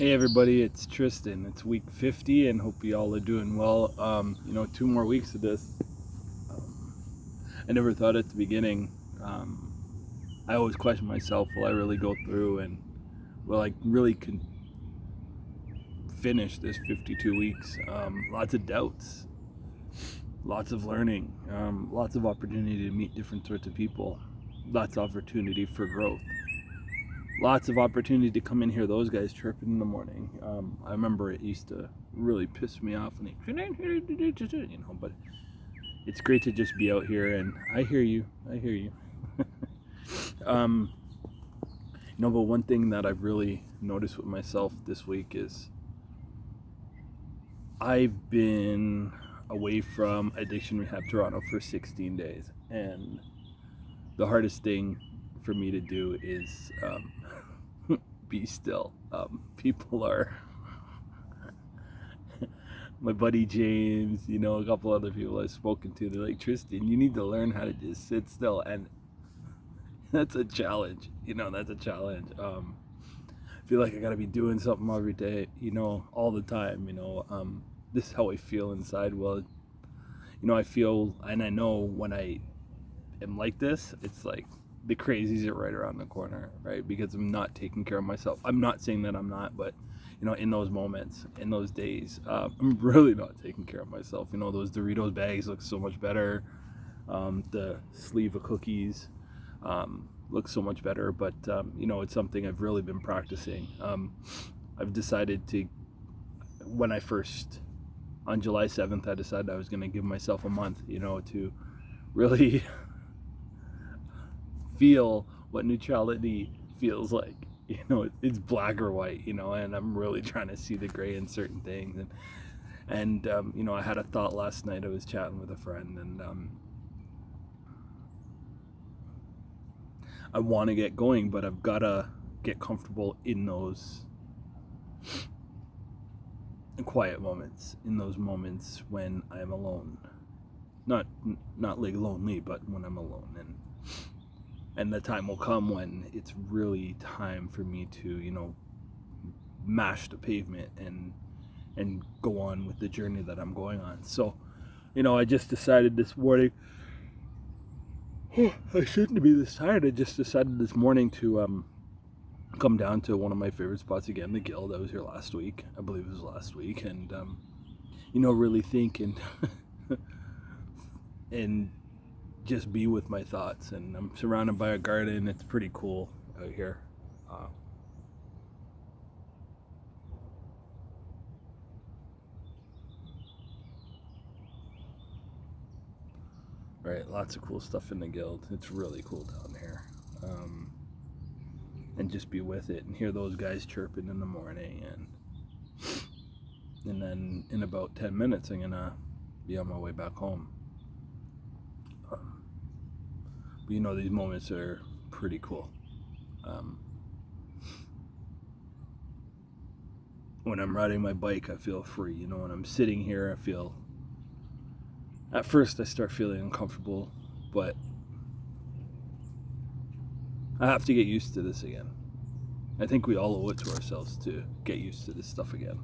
Hey everybody, it's Tristan. It's week 50 and hope you all are doing well. 2 more weeks of this. Um, I never thought at the beginning. Um, I always question myself, will I really go through and will I really finish this 52 weeks? Lots of doubts, lots of learning, lots of opportunity to meet different sorts of people, lots of opportunity for growth. Lots of opportunity to come in here. Those guys chirping in the morning. I remember it used to really piss me off when but it's great to just be out here. And I hear you. um, but one thing that I've really noticed with myself this week is I've been away from Addiction Rehab Toronto for 16 days, and the hardest thing for me to do is be still. People are my buddy James, a couple other people I've spoken to. They're like, Tristan, you need to learn how to just sit still, and that's a challenge. That's a challenge. I feel like I gotta be doing something every day, all the time. This is how I feel inside. Well, I feel, and I know when I am like this, it's like the crazies are right around the corner, right? Because I'm not taking care of myself. I'm not saying that I'm not, but in those moments, in those days, I'm really not taking care of myself. Those Doritos bags look so much better. The sleeve of cookies looks so much better, but it's something I've really been practicing. I've decided to, when I first, on July 7th, I decided I was going to give myself a month, to really feel what neutrality feels like. It's black or white, and I'm really trying to see the gray in certain things. And I had a thought last night. I was chatting with a friend, and I want to get going, but I've got to get comfortable in those quiet moments, in those moments when I'm alone. Not like lonely, but when I'm alone. And the time will come when it's really time for me to, mash the pavement and go on with the journey that I'm going on. So, I just decided this morning, I shouldn't be this tired. I just decided this morning to come down to one of my favorite spots again, the Guild. I was here last week. I believe it was last week. And, really think and just be with my thoughts. And I'm surrounded by a garden. It's pretty cool out here. Right, lots of cool stuff in the Guild. It's really cool down here. And just be with it and hear those guys chirping in the morning. And then in about 10 minutes, I'm going to be on my way back home. But these moments are pretty cool. When I'm riding my bike, I feel free. When I'm sitting here, at first I start feeling uncomfortable, but I have to get used to this again. I think we all owe it to ourselves to get used to this stuff again.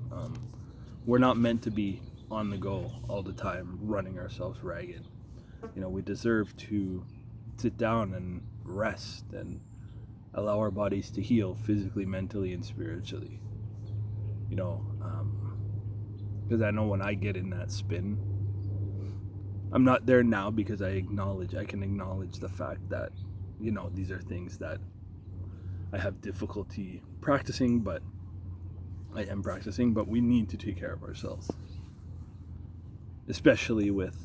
We're not meant to be on the go all the time, running ourselves ragged. We deserve to sit down and rest and allow our bodies to heal physically, mentally, and spiritually. Because I know when I get in that spin, I'm not there now because I can acknowledge the fact that, these are things that I have difficulty practicing, but I am practicing. But we need to take care of ourselves, especially with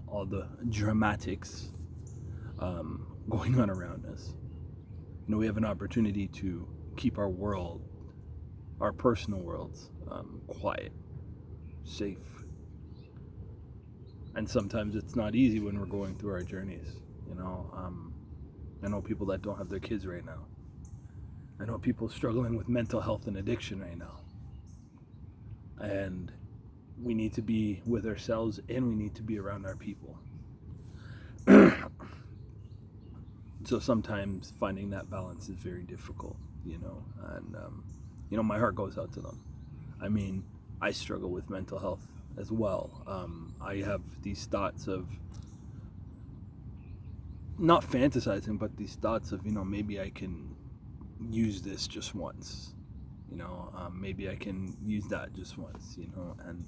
all the dramatics going on around us. We have an opportunity to keep our world, our personal worlds, quiet, safe. And sometimes it's not easy when we're going through our journeys. I know people that don't have their kids right now. I know people struggling with mental health and addiction right now. And we need to be with ourselves and we need to be around our people. So sometimes finding that balance is very difficult, and my heart goes out to them. I mean, I struggle with mental health as well. I have these thoughts of not fantasizing, but these thoughts of, maybe I can use this just once. Maybe I can use that just once. And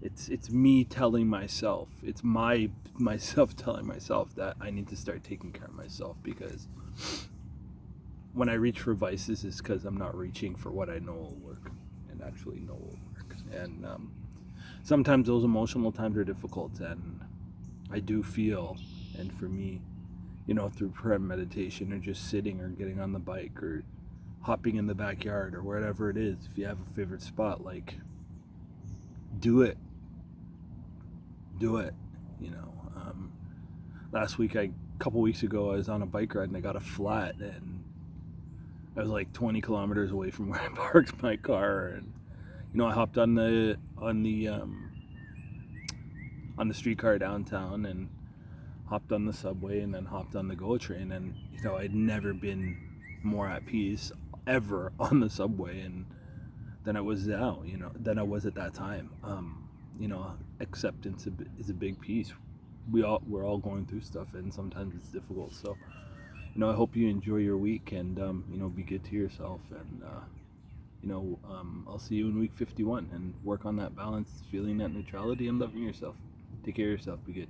it's me telling myself, it's myself telling myself that I need to start taking care of myself, because when I reach for vices, it's because I'm not reaching for what I know will work and actually know will work. And sometimes those emotional times are difficult, and I do feel, and for me, through prayer and meditation, or just sitting or getting on the bike or hopping in the backyard or wherever it is, if you have a favorite spot, like, do it. Do it. Last week, a couple weeks ago, I was on a bike ride and I got a flat, and I was like 20 kilometers away from where I parked my car, and I hopped on the streetcar downtown, and hopped on the subway, and then hopped on the GO train, and I'd never been more at peace ever on the subway, and than I was now, than I was at that time. Acceptance is a big piece. We're all going through stuff, and sometimes it's difficult. So, I hope you enjoy your week, and be good to yourself, and I'll see you in week 51, and work on that balance, feeling that neutrality, and loving yourself. Take care of yourself. Be good.